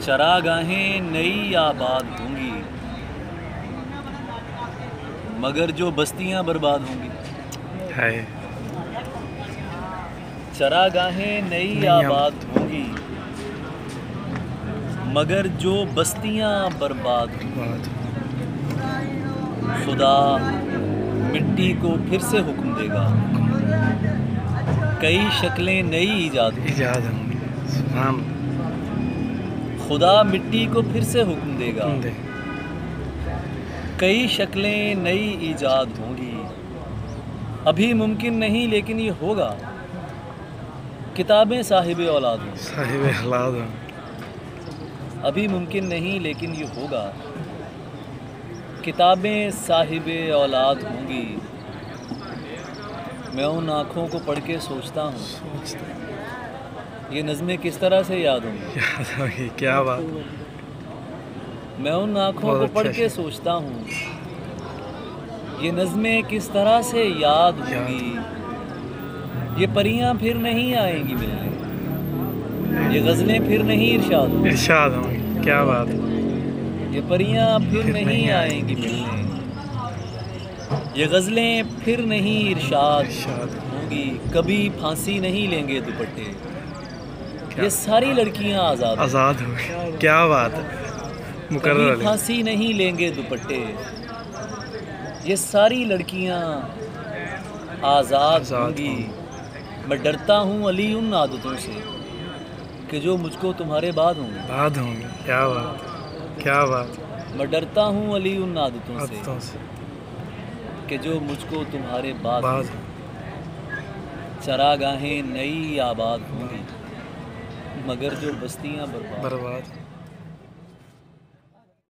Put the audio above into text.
चरागाहें नई आबाद होंगी, मगर जो बस्तियां बर्बाद होंगी। है चरागाहें नई आबाद होंगी, मगर जो बस्तियां बर्बाद होंगी। खुदा मिट्टी को फिर से हुक्म देगा, कई शक्लें नई ईजाद होंगी। सुभान खुदा मिट्टी को फिर से हुक्म देगा, कई शक्लें नई ईजाद होंगी। अभी मुमकिन नहीं लेकिन ये होगा, किताबें साहिब औलाद हों। साहिब औलाद हों। अभी मुमकिन नहीं लेकिन ये होगा, किताबें साहिब औलाद होंगी। मैं उन आँखों को पढ़ के सोचता हूँ, ये नज़में किस तरह से याद होंगी। क्या बात। मैं उन आँखों को पढ़ के सोचता हूँ, ये नज़में किस तरह से याद होंगी। ये परियां फिर नहीं आएंगी मिलने, ये गज़लें फिर नहीं इरशाद होंगी। क्या बात। ये परियां फिर नहीं आएंगी मिलने, ये गज़लें फिर नहीं इरशाद होंगी। कभी फांसी नहीं लेंगे दुपट्टे, ये सारी लड़कियां आज़ाद होंगी। क्या बात है। कभी फांसी नहीं लेंगे दुपट्टे, ये सारी लड़कियां आज़ाद होंगी। मैं डरता हूँ अली उन आदतों से कि जो मुझको तुम्हारे बाद होंगी। क्या बात, क्या बात। मैं डरता हूँ अली उन आदतों से कि जो मुझको तुम्हारे बाद होंगी। चरागाहें नई आबाद होंगी, मगर जो बस्तियाँ बर्बाद।